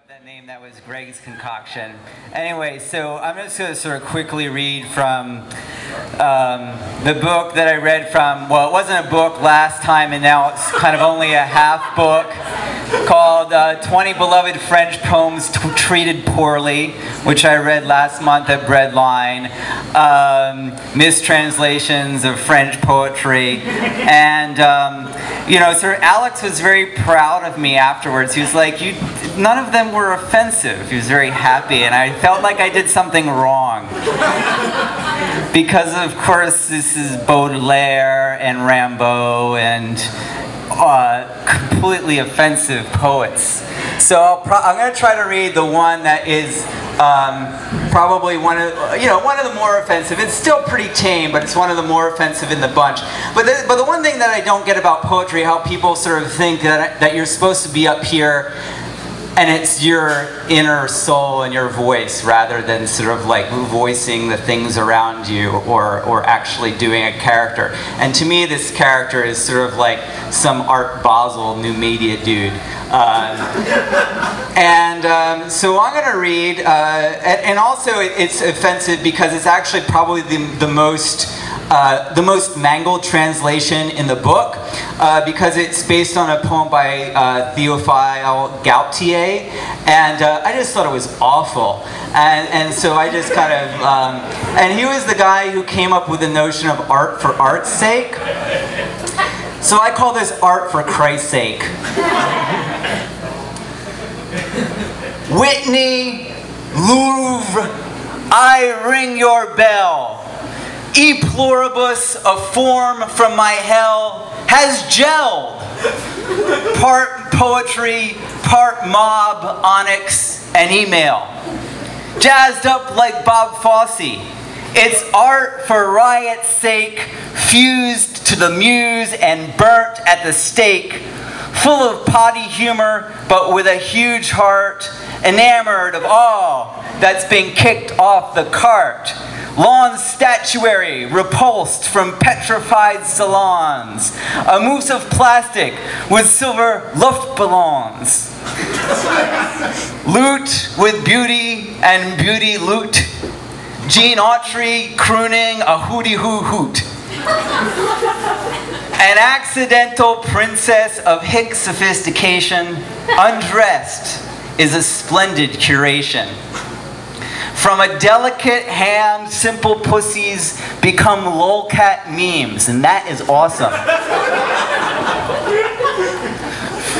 That name, that was Greg's concoction. Anyway, so I'm just going to sort of quickly read from the book that I read from, well, it wasn't a book last time, and now it's kind of only a half book, called 20 Beloved French Poems Treated Poorly, which I read last month at Breadline. Mistranslations of French poetry. And, you know, Sir Alex was very proud of me afterwards. He was like, none of them were offensive. He was very happy, and I felt like I did something wrong. Because, of course, this is Baudelaire and Rimbaud and completely offensive poets. So I'm going to try to read the one that is probably one of the more offensive. It's still pretty tame, but it's one of the more offensive in the bunch. But the one thing that I don't get about poetry, how people sort of think that you're supposed to be up here and it's your inner soul and your voice rather than sort of like voicing the things around you or actually doing a character. And to me, this character is sort of like some Art Basel new media dude. So I'm going to read, and also it's offensive because it's actually probably the most mangled translation in the book, because it's based on a poem by Théophile Gautier, and I just thought it was awful. And so I just kind of, and he was the guy who came up with the notion of art for art's sake. So I call this art for Christ's sake. Whitney, Louvre, I ring your bell. E pluribus, a form from my hell, has gelled. Part poetry, part mob, onyx, and email. Jazzed up like Bob Fosse. It's art for riot's sake, fused to the muse and burnt at the stake. Full of potty humor, but with a huge heart, enamored of all that's been kicked off the cart. Lawn statuary repulsed from petrified salons. A mousse of plastic with silver Luftballons. Loot with beauty and beauty loot. Gene Autry crooning a hooty-hoo-hoot. An accidental princess of hick sophistication, undressed, is a splendid curation. From a delicate hand, simple pussies become lolcat memes, and that is awesome.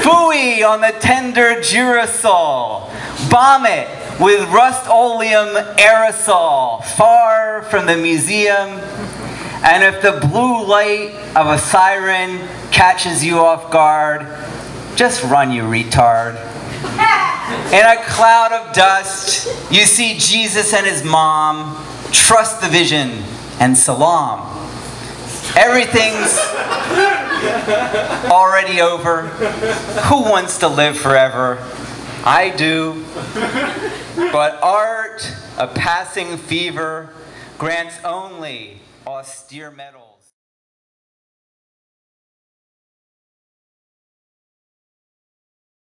Phooey on the tender girasol. Bomb it with Rust-Oleum aerosol, far from the museum. And if the blue light of a siren catches you off guard, just run, you retard. In a cloud of dust, you see Jesus and his mom. Trust the vision and salam. Everything's already over. Who wants to live forever? I do. But art, a passing fever, grants only austere medals.